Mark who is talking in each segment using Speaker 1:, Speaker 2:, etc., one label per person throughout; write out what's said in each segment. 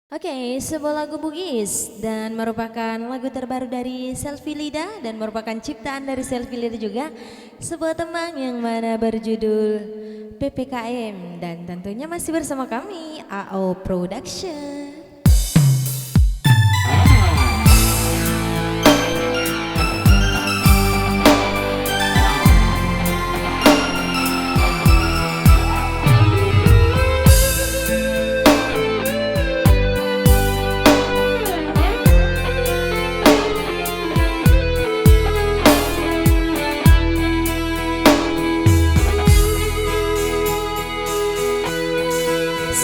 Speaker 1: Oke, sebuah lagu Bugis dan merupakan lagu terbaru dari Selfie Lida dan merupakan ciptaan dari Selfie Lida juga. Sebuah tembang yang mana berjudul PPKM dan tentunya masih bersama kami AO Production.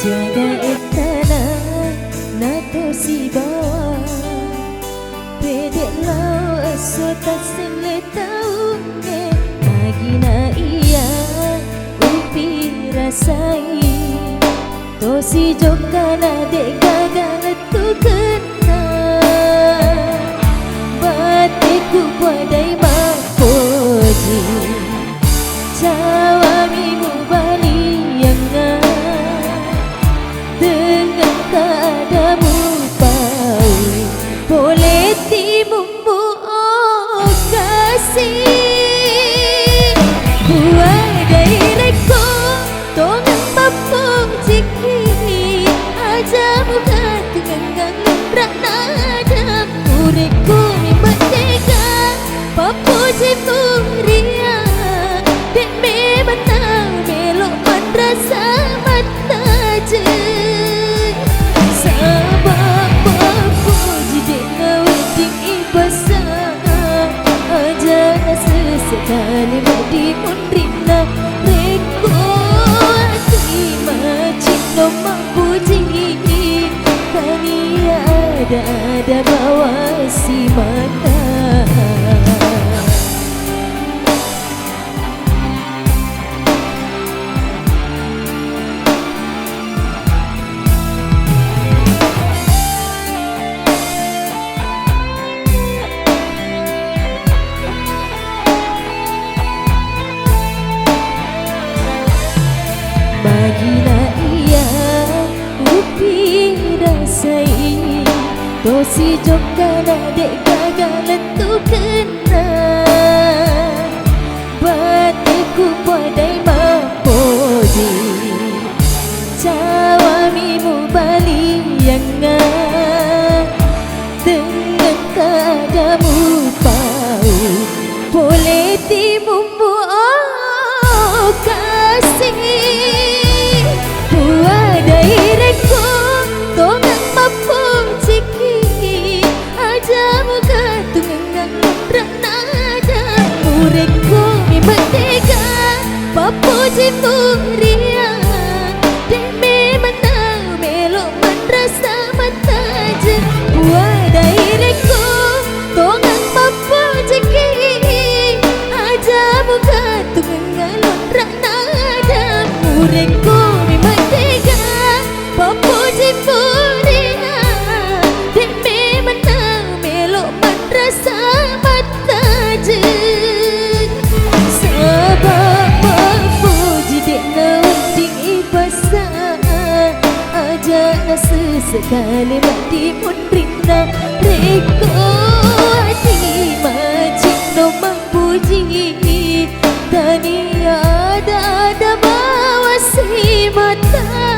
Speaker 1: Siaga etana nato si bawa pedek lau asota sele tau ke magina iya upi rasai to si jokana dek gagal tu kena bateku badai mapoji jawamimu bali yang dengan keadamu tahu boleh timumu oh kasih buat diriku tolong papung ciki aja bukan tenggang rana ada kuriku memang tega papu jitu ria dek memang tak belok madrasa mata je sekali madi mundrina reko hati macik no mampuji kani ada bawa si mana Magina iya upi rasai tosi jokana dek gagal tu kena bateku badai mapoji jawamimu bali yang dengan keadamu pau boleh timumu oh kasih diriku tolong mampu ciki aja muka tunggang rana ada muridku memang tega papu jitu ria dek memang tak melok madrasa mata je buat diriku tolong mampu ciki aja muka tunggang rana ada muridku memang tega papu jitu ria dek memang tak melok madrasa mata je sebab papu jidek nauding ibasa aja sesekali mati mundrina reko hati macik no mampuji tani ada bawa si mata